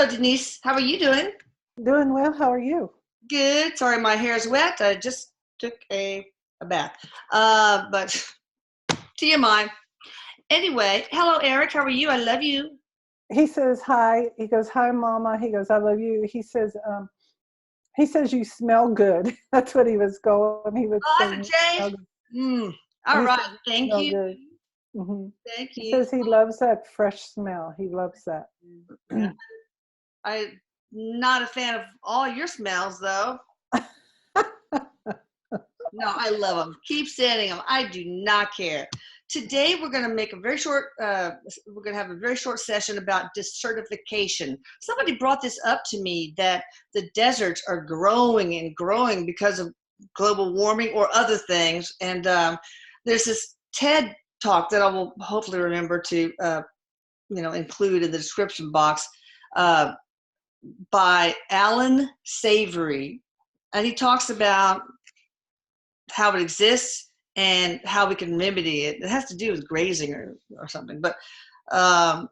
Hello, Denise. How are you doing? Doing well. How are you? Good. Sorry, my hair is wet. I just took a bath. But TMI. Anyway, hello, Erik. How are you? I love you. He says hi. He goes, "Hi, Mama." He goes, "I love you." He says you smell good. That's what he was going. He was Oh, that's saying a you smell change. good. All He right. says you Thank smell you. good. hmm Thank He you. says he loves that fresh smell. He loves that. Yeah, I'm not a fan of all your smells, though. No, I love them. Keep sending them. I do not care. Today we're going to make a very short. We're going to have a very short session about desertification. Somebody brought this up to me that the deserts are growing and growing because of global warming or other things. And there's this TED talk that I will hopefully remember to include in the description box uh, by Allan Savory, and he talks about how it exists and how we can remedy it. It has to do with grazing or something, but um,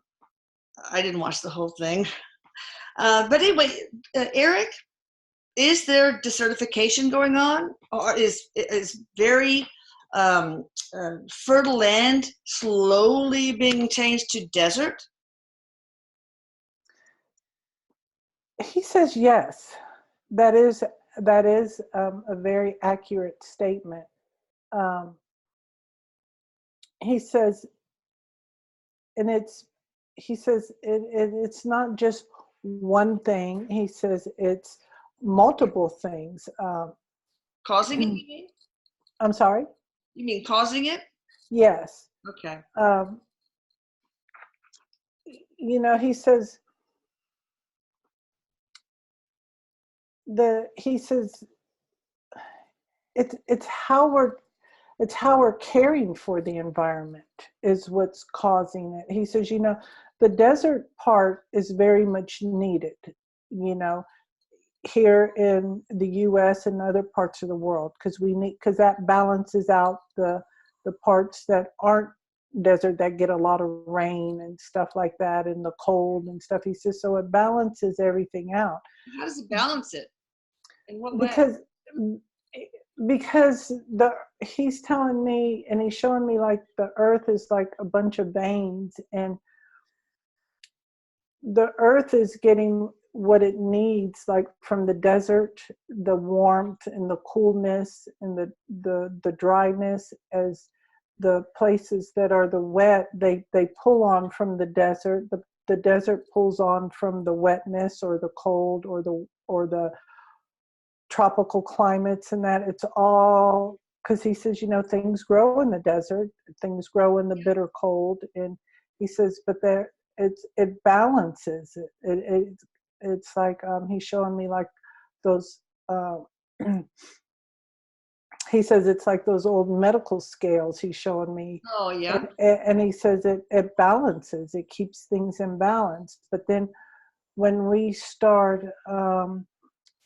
I didn't watch the whole thing. But anyway, Erik, is there desertification going on, or is very fertile land slowly being changed to desert? He says yes. That is a very accurate statement. Um, he says, and he says it's not just one thing. He says it's multiple things. Causing it, you mean? I'm sorry. You mean causing it? Yes. Okay. Um, he says he says it's how we're caring for the environment is what's causing it. He says, the desert part is very much needed, you know, here in the US and other parts of the world, because that balances out the parts that aren't desert, that get a lot of rain and stuff like that, and the cold and stuff. He says, so it balances everything out. How does it balance it? In what way? Because he's telling me, and he's showing me, like, the earth is like a bunch of veins, and the earth is getting what it needs, like from the desert, the warmth and the coolness and the dryness, as the places that are the wet, they pull on from the desert. The desert pulls on from the wetness or the cold or the tropical climates, and that it's all because he says, things grow in the desert, things grow in the bitter cold, and he says, but it balances it's like, he's showing me, like, those he says it's like those old medical scales he's showing me. Oh, yeah. And he says it balances, it keeps things in balance. But then when we start,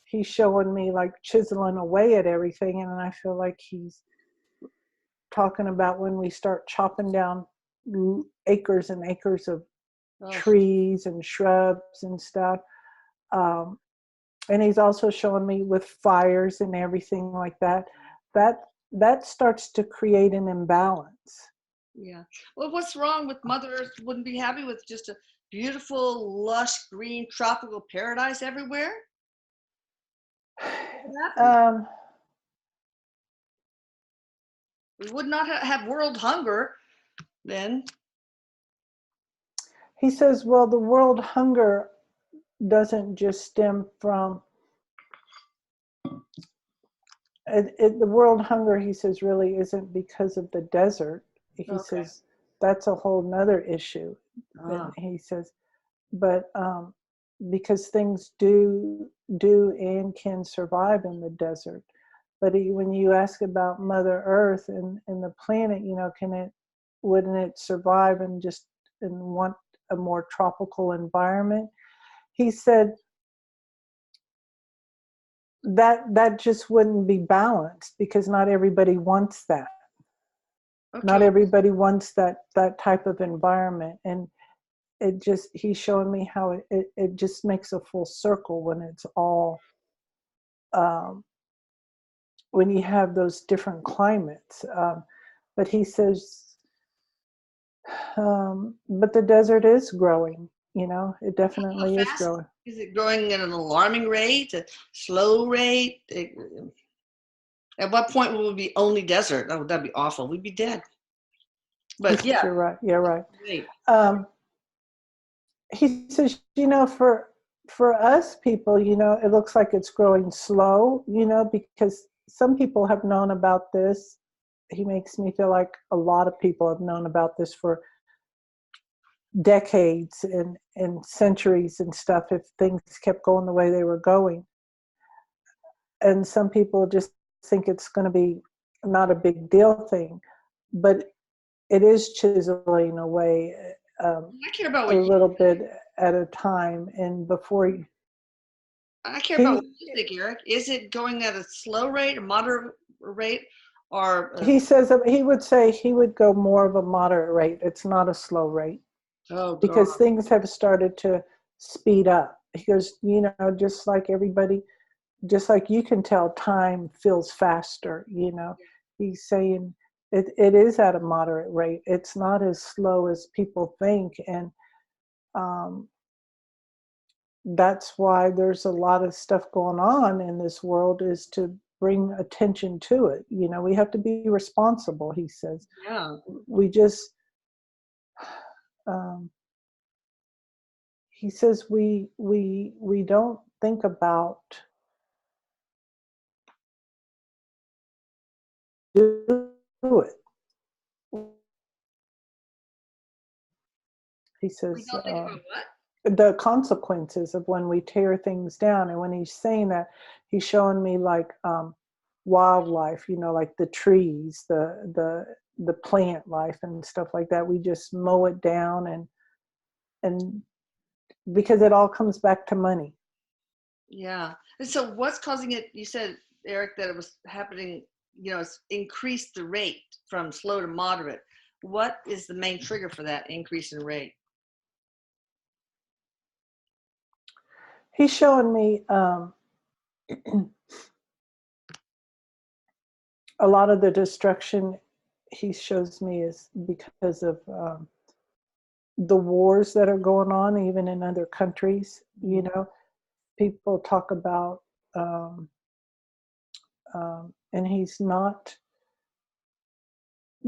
he's showing me, like, chiseling away at everything, and I feel like he's talking about when we start chopping down acres and acres of trees and shrubs and stuff. And he's also showing me with fires and everything like that starts to create an imbalance. Yeah. Well, what's wrong with Mother Earth? Wouldn't be happy with just a beautiful, lush, green, tropical paradise everywhere? We would not have world hunger then. He says, well, the world hunger doesn't just stem from the world hunger, he says, really isn't because of the desert. He says that's a whole nother issue. He says, but because things do and can survive in the desert. But when you ask about Mother Earth and the planet, wouldn't it survive and want a more tropical environment? He said that just wouldn't be balanced, because not everybody wants that. Not everybody wants that type of environment. And he's showing me how it just makes a full circle when it's all, when you have those different climates. But he says, but the desert is growing, it How definitely is fast growing. is it growing at an alarming rate, a slow rate? At what point will it be only desert? Oh, that'd be awful. We'd be dead. But yeah, You're right. You're right. great. He says, for us people, it looks like it's growing slow, because some people have known about this. He makes me feel like a lot of people have known about this for decades and centuries and stuff, if things kept going the way they were going. And some people just think it's going to be not a big deal thing, but it is chiseling away, I care about a what little bit at a time. And before you, I care about what you think, Eric. Is it going at a slow rate, a moderate rate, or he says that he would say he would go more of a moderate rate. It's not a slow rate, oh god, because things have started to speed up. He goes, just like everybody, just like you can tell, time feels faster. He's saying it is at a moderate rate. It's not as slow as people think, and that's why there's a lot of stuff going on in this world, is to bring attention to it. We have to be responsible, he says. yeah. We just, he says, we don't think about do it. He We says, don't think about what? the consequences of when we tear things down. And when he's saying that, he's showing me like wildlife, like the trees, the plant life and stuff like that. We just mow it down, and because it all comes back to money. Yeah. And so, what's causing it? You said, Eric, that it was happening. It's increased the rate from slow to moderate. What is the main trigger for that increase in rate? He's showing me a lot of the destruction he shows me is because of the wars that are going on, even in other countries. People talk about, and he's not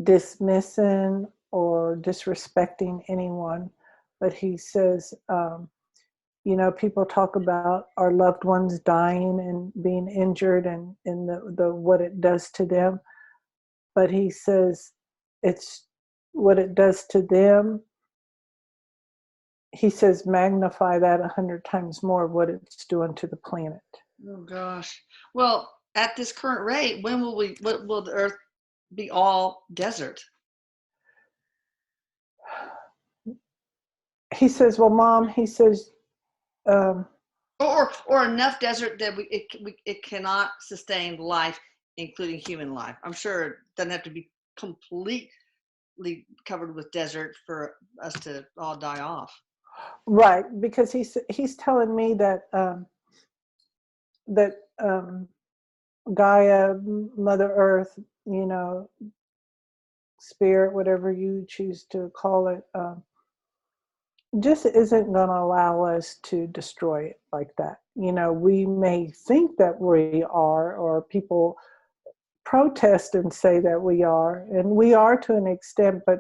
dismissing or disrespecting anyone, but he says, people talk about our loved ones dying and being injured, and the what it does to them. But he says it's what it does to them. He says magnify that 100 times more of what it's doing to the planet. Oh gosh. Well, at this current rate, when will the Earth be all desert? He says, well, Mom, he says, Or enough desert that it cannot sustain life, including human life. I'm sure it doesn't have to be completely covered with desert for us to all die off. right, because he's telling me that that Gaia, Mother Earth, Spirit, whatever you choose to call it, just isn't going to allow us to destroy it like that. We may think that we are, or people protest and say that we are, and we are to an extent, but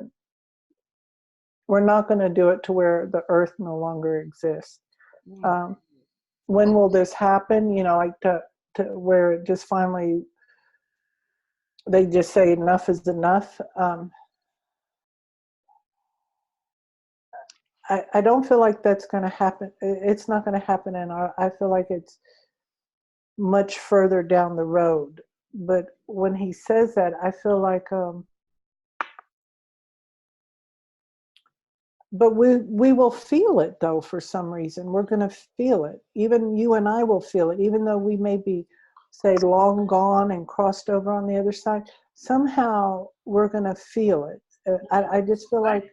we're not going to do it to where the Earth no longer exists. When will this happen? Like to where it just finally, they just say enough is enough. I don't feel like that's going to happen. It's not going to happen I feel like it's much further down the road. But when he says that, I feel like, but we will feel it though, for some reason. We're going to feel it. Even you and I will feel it, even though we may be, say, long gone and crossed over on the other side. Somehow we're going to feel it. I just feel like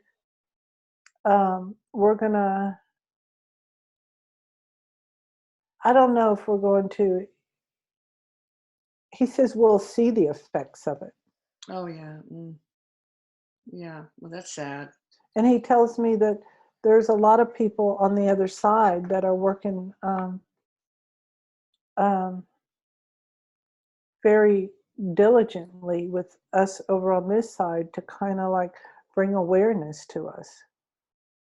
we're gonna, I don't know if we're going to, he says we'll see the effects of it. Oh, yeah. Yeah. Well, that's sad. And he tells me that there's a lot of people on the other side that are working very diligently with us over on this side to kind of like bring awareness to us.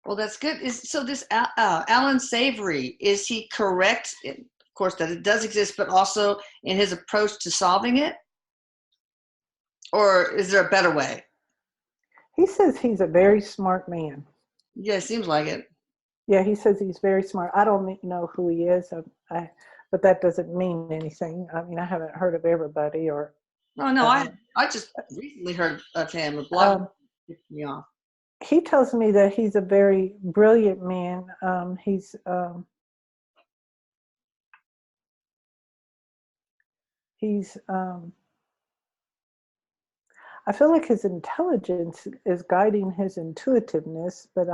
Well, that's good. So this Allan Savory, is he correct? Of course, that it does exist, but also in his approach to solving it? Or is there a better way? He says he's a very smart man. Yeah, it seems like it. Yeah, he says he's very smart. I don't know who he is, but that doesn't mean anything. I mean, I haven't heard of everybody or. Oh, no, I just recently heard of him. A blog kicked me off. He tells me that he's a very brilliant man. I feel like his intelligence is guiding his intuitiveness, but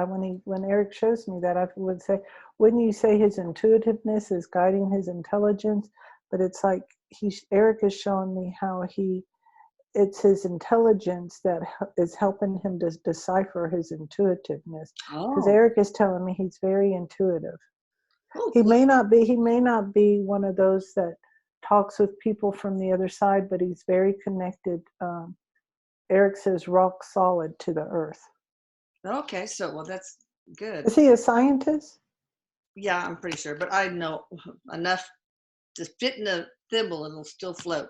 when Erik shows me that, I would say, wouldn't you say his intuitiveness is guiding his intelligence? But it's like Erik is showing me how it's his intelligence that is helping him to decipher his intuitiveness. Because Erik is telling me he's very intuitive. He may not be one of those that talks with people from the other side, but he's very connected. Erik says rock solid to the earth. Okay, so well, that's good. Is he a scientist? Yeah, I'm pretty sure, but I know enough to fit in a thimble and it'll still float.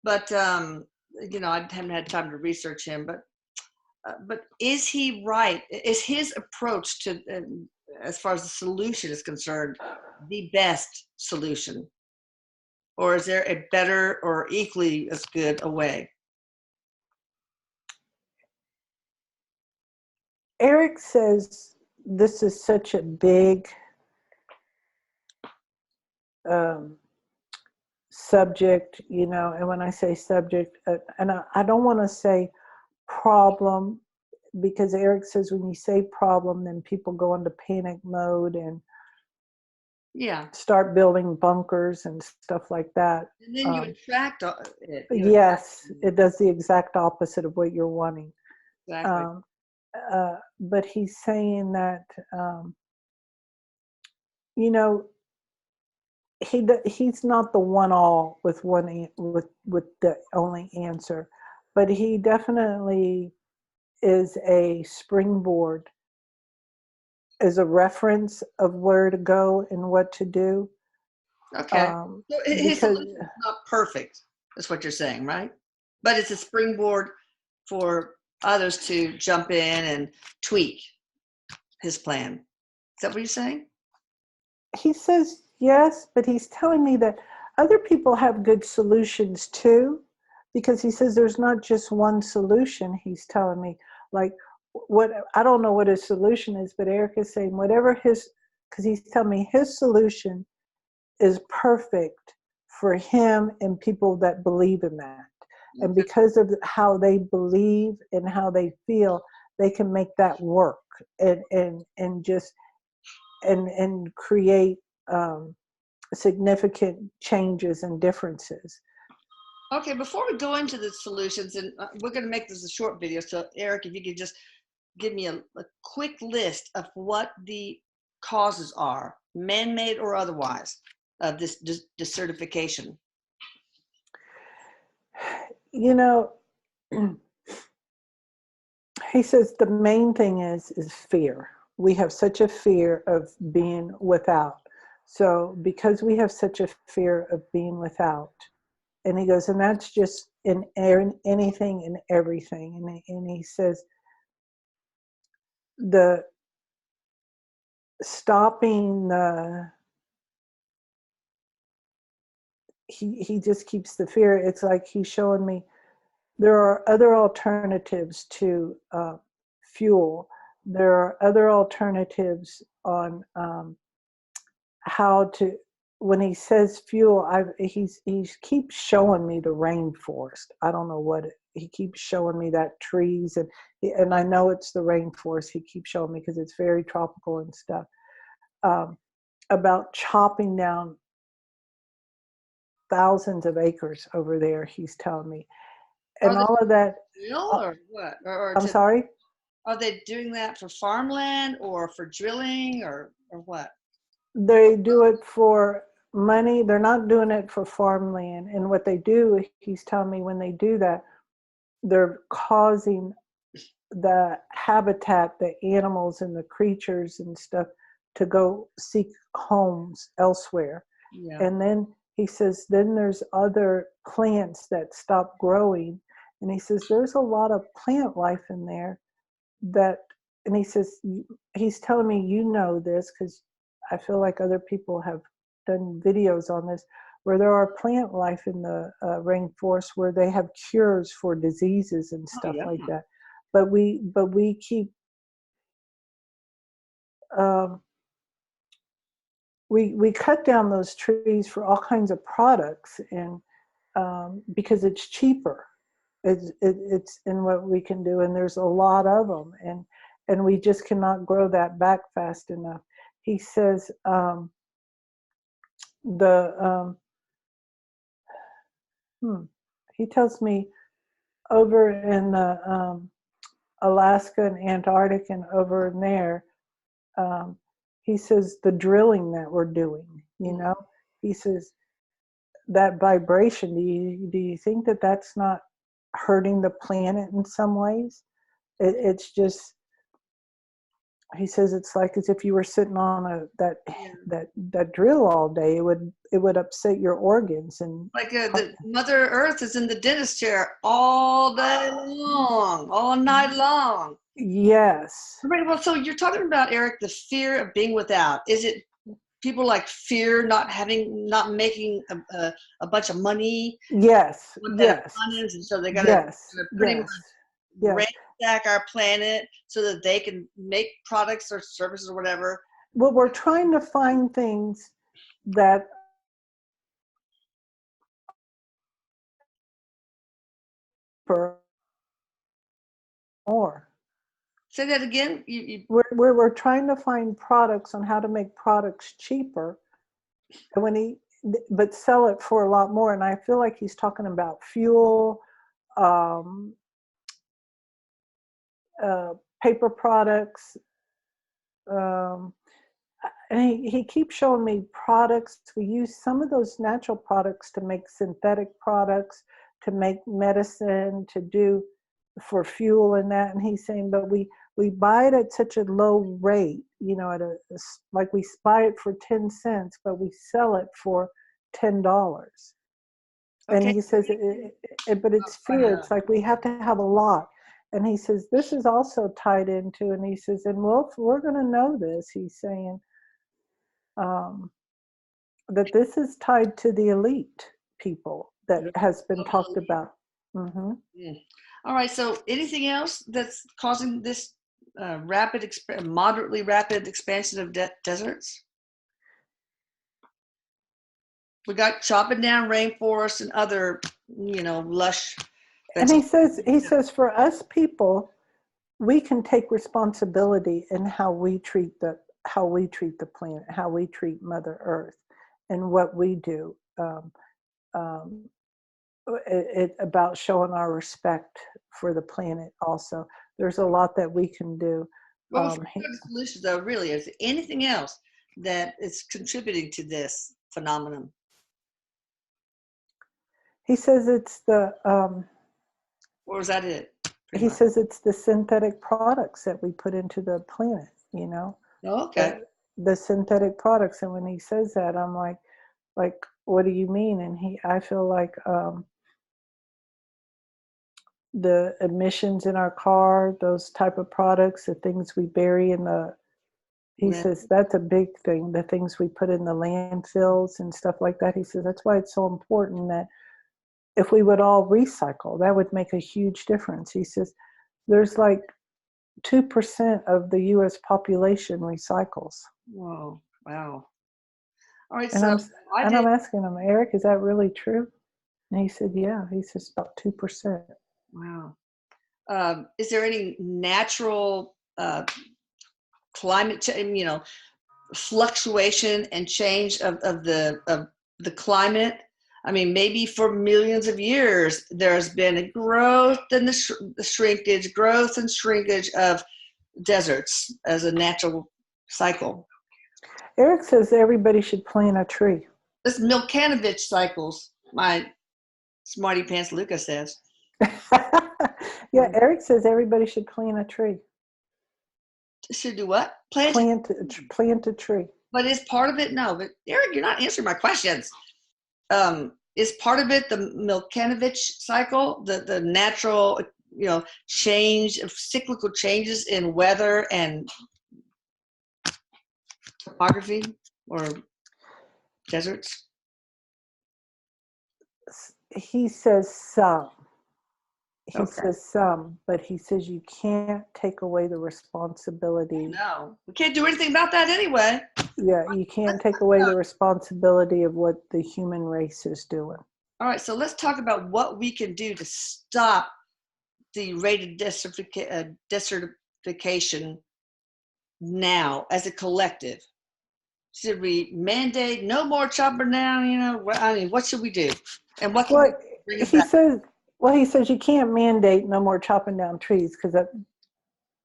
But you know, I haven't had time to research him. But is he right? Is his approach to, as far as the solution is concerned, the best solution, or is there a better or equally as good a way? Erik says this is such a big subject, you know, and when I say subject, and I don't want to say problem, because Erik says when you say problem, then people go into panic mode and start building bunkers and stuff like that. And then you attract it. Yes, it does the exact opposite of what you're wanting. Exactly. But he's saying that, you know, he's not the one all with the only answer, but he definitely is a springboard, as a reference of where to go and what to do. Okay. So his solution is not perfect, is what you're saying, right? But it's a springboard for others to jump in and tweak his plan. Is that what you're saying? He says yes, but he's telling me that other people have good solutions too, because he says there's not just one solution. He's telling me, like, what, I don't know what his solution is, but Erik is saying whatever because he's telling me his solution is perfect for him and people that believe in that. Okay. And because of how they believe and how they feel, they can make that work and create significant changes and differences. Okay, before we go into the solutions, and we're going to make this a short video, so Erik, if you could just give me a quick list of what the causes are, man-made or otherwise, of this desertification. You know, he says the main thing is fear. We have such a fear of being without. So because we have such a fear of being without, and he goes, and that's just in anything and everything. And he says, the stopping he just keeps the fear. It's like he's showing me there are other alternatives to fuel. There are other alternatives on how to, when he says fuel, he keeps showing me the rainforest. I don't know what he keeps showing me that trees, and I know it's the rainforest. He keeps showing me because it's very tropical and stuff. About chopping down thousands of acres over there, he's telling me, and all of that. Or what? I'm sorry? Are they doing that for farmland or for drilling or what? They do it for money. They're not doing it for farmland. And what they do, he's telling me, when they do that, they're causing the habitat, the animals and the creatures and stuff, to go seek homes elsewhere. Yeah. And then he says, then there's other plants that stop growing. And he says, there's a lot of plant life in there that, and he says, he's telling me, you know this, because I feel like other people have done videos on this, where there are plant life in the rainforest where they have cures for diseases and stuff like that. But we keep, we cut down those trees for all kinds of products, and because it's cheaper. It's in what we can do, and there's a lot of them, and we just cannot grow that back fast enough. He says he tells me over in the Alaska and Antarctic and over in there, he says the drilling that we're doing, he says that vibration, do you think that that's not hurting the planet in some ways? It's just, he says, it's like as if you were sitting on that drill all day. It would upset your organs, and like the Mother Earth is in the dentist chair all day long, all night long. Yes. Right. Well, so you're talking about, Erik, the fear of being without. Is it people like fear not making a bunch of money? Yes. Yes. And so they got to pretty much yes. ransack our planet so that they can make products or services or whatever. Well, we're trying to find things that for more. Say that again. We're trying to find products on how to make products cheaper, and but sell it for a lot more. And I feel like he's talking about fuel, paper products, and he keeps showing me products. We use some of those natural products to make synthetic products, to make medicine, to do for fuel and that. And he's saying, but we buy it at such a low rate, like we buy it for 10 cents, but we sell it for $10. Okay. And he says, but it's fear. It's like we have to have a lot. And he says, this is also tied into, and he says, and we're going to know this, he's saying, that this is tied to the elite people that has been talked about. Mm-hmm. All right. So anything else that's causing this moderately rapid expansion of deserts? We got chopping down rainforests and other, lush. And he says for us people, we can take responsibility in how we treat the planet, how we treat Mother Earth, and what we do. It about showing our respect for the planet. Also, there's a lot that we can do. Well, the solution, though, really, is there anything else that is contributing to this phenomenon? He says it's the. Or was that it? He says it's the synthetic products that we put into the planet. Okay. The synthetic products, and when he says that, I'm like, what do you mean? And I feel like the emissions in our car, those type of products, the things we bury in the. He says that's a big thing. The things we put in the landfills and stuff like that. He says that's why it's so important that if we would all recycle, that would make a huge difference. He says there's like 2% of the U.S. population recycles. Whoa! Wow! All right, and I'm asking him, Erik, is that really true? And he said, yeah. He says about 2%. Wow. Is there any natural climate change, fluctuation and change of the climate? I mean, maybe for millions of years, there's been a growth and growth and shrinkage of deserts as a natural cycle. Erik says everybody should plant a tree. This Milkanovich cycles, my smarty pants Luca says. Yeah, Erik says everybody should plant a tree. Should do what? Plant a tree. But is part of it? No, but Erik, you're not answering my questions. Is part of it the Milkanovich cycle, the natural, change of cyclical changes in weather and topography or deserts? He says some. He says some, but he says you can't take away the responsibility. No, we can't do anything about that anyway. Yeah, you can't take away the responsibility of what the human race is doing. All right, so let's talk about what we can do to stop the rate of desertification now as a collective. Should we mandate no more chopping down? What should we do? And what can we bring it back? He says you can't mandate no more chopping down trees because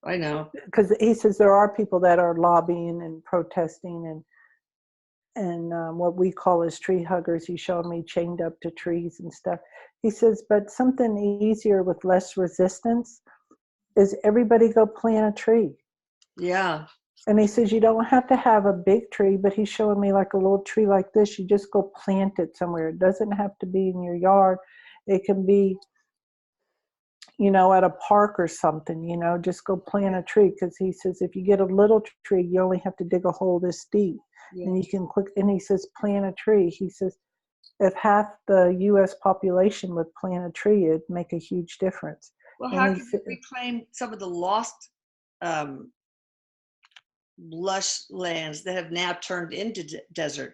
I know. Because he says there are people that are lobbying and protesting and what we call as tree huggers. He showed me chained up to trees and stuff. He says, but something easier with less resistance is everybody go plant a tree. Yeah. And he says you don't have to have a big tree, but he's showing me like a little tree like this. You just go plant it somewhere. It doesn't have to be in your yard. It can be, at a park or something, just go plant a tree. Because he says if you get a little tree, you only have to dig a hole this deep. Yeah. And you can click, and he says plant a tree. He says if half the U.S. population would plant a tree, it'd make a huge difference. Well, how can we reclaim some of the lost lush lands that have now turned into desert?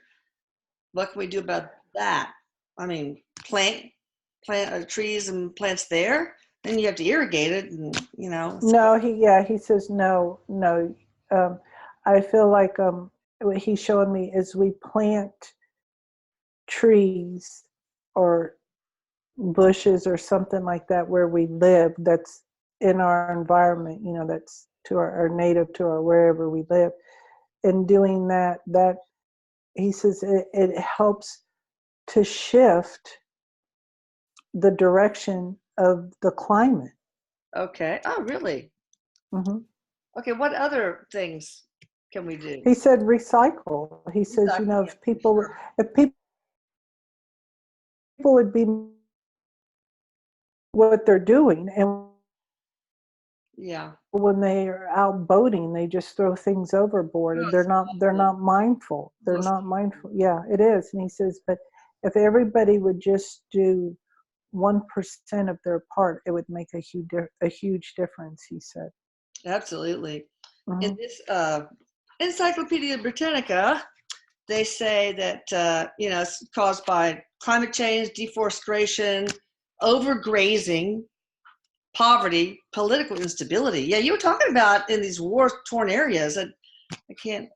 What can we do about that? I mean, plant trees and plants there, then you have to irrigate it, and No, he says no. I feel like what he's showing me is we plant trees or bushes or something like that where we live. That's in our environment. That's to our native to our wherever we live. And doing that he says it helps to shift the direction of the climate. Okay. Oh, really? Mm-hmm. Okay. What other things can we do? He said recycle. He says, if people would be what they're doing, and when they are out boating, they just throw things overboard, and they're not mindful. They're not mindful. Yeah, it is. And he says, but if everybody would just do 1% of their part, it would make a huge difference, he said. Absolutely. Mm-hmm. In this Encyclopedia Britannica, they say that it's caused by climate change, deforestation, overgrazing, poverty, political instability. Yeah, you were talking about in these war-torn areas that I can't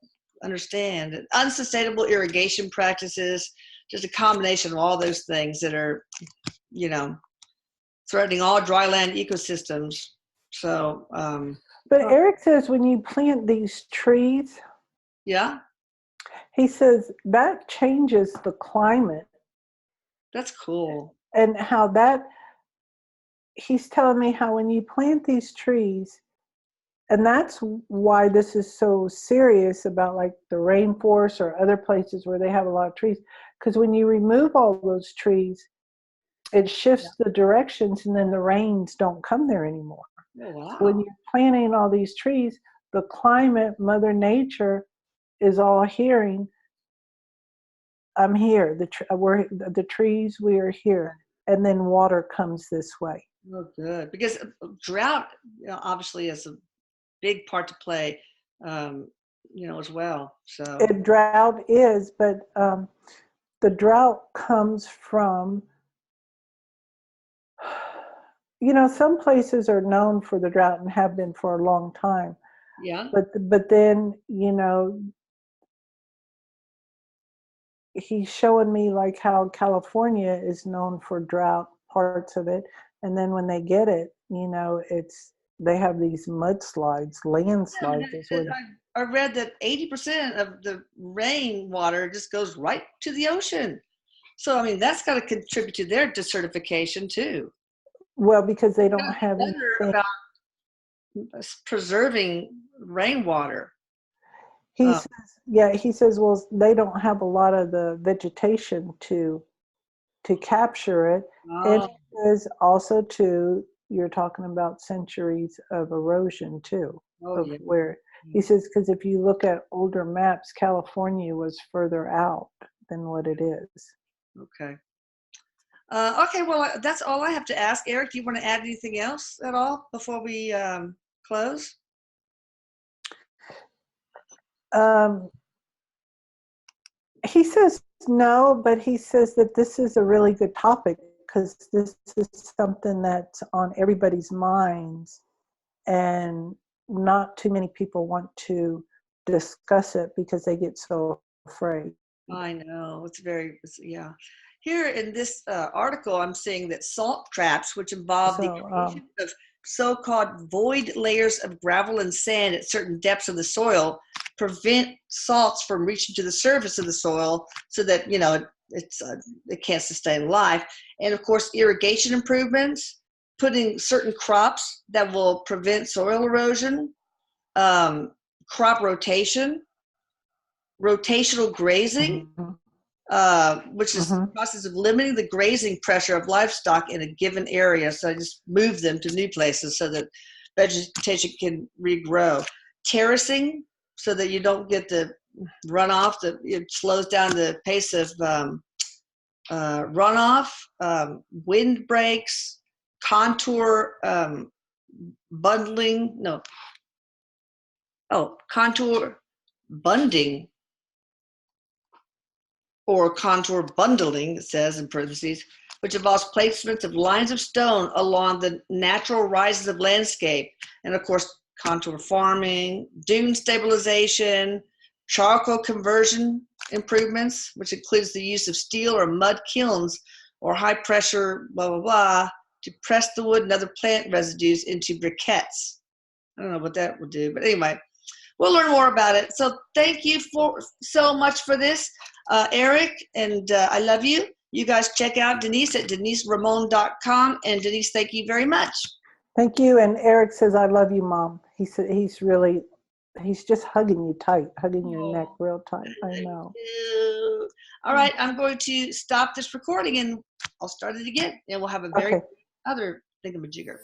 understand. Unsustainable irrigation practices, just a combination of all those things that are, threatening all dry land ecosystems. So, but Erik says when you plant these trees, he says that changes the climate. That's cool. And how he's telling me how when you plant these trees, and that's why this is so serious about like the rainforest or other places where they have a lot of trees, because when you remove all those trees, it shifts the directions, and then the rains don't come there anymore. Oh, wow. So when you're planting all these trees, the climate, Mother Nature is all hearing, I'm here. The trees, we are here. And then water comes this way. Oh, good. Because drought, obviously is a big part to play, as well. So Drought is, but the drought comes from some places are known for the drought and have been for a long time. Yeah. But then, he's showing me like how California is known for drought, parts of it, and then when they get it, they have these mudslides, landslides. I read that 80% of the rainwater just goes right to the ocean. So, I mean, that's got to contribute to their desertification too. Well, because they don't have anything about preserving rainwater. He says, well, they don't have a lot of the vegetation to capture it. And he says also too, you're talking about centuries of erosion too. Where he says, because if you look at older maps, California was further out than what it is. Okay. Okay, well, that's all I have to ask. Erik, do you want to add anything else at all before we close? He says no, but he says that this is a really good topic because this is something that's on everybody's minds, and not too many people want to discuss it because they get so afraid. I know, yeah. Here in this article, I'm seeing that salt traps, which involve the creation of so-called void layers of gravel and sand at certain depths of the soil, prevent salts from reaching to the surface of the soil so that, it can't sustain life. And of course, irrigation improvements, putting certain crops that will prevent soil erosion, crop rotation, rotational grazing, which is the process of limiting the grazing pressure of livestock in a given area. So I just move them to new places so that vegetation can regrow. Terracing, so that you don't get the runoff, it slows down the pace of runoff. Wind breaks, contour contour bunding, or contour bundling, it says in parentheses, which involves placements of lines of stone along the natural rises of landscape. And of course, contour farming, dune stabilization, charcoal conversion improvements, which includes the use of steel or mud kilns or high pressure, blah, blah, blah, to press the wood and other plant residues into briquettes. I don't know what that will do, but anyway, we'll learn more about it. So thank you so much for this, Erik, and I love you. You guys check out Denise at deniseramon.com. And Denise, thank you very much. Thank you. And Erik says, I love you, Mom. He said he's just hugging you tight, hugging your neck real tight. I know. All right, I'm going to stop this recording and I'll start it again. And we'll have a very other thingamajigger.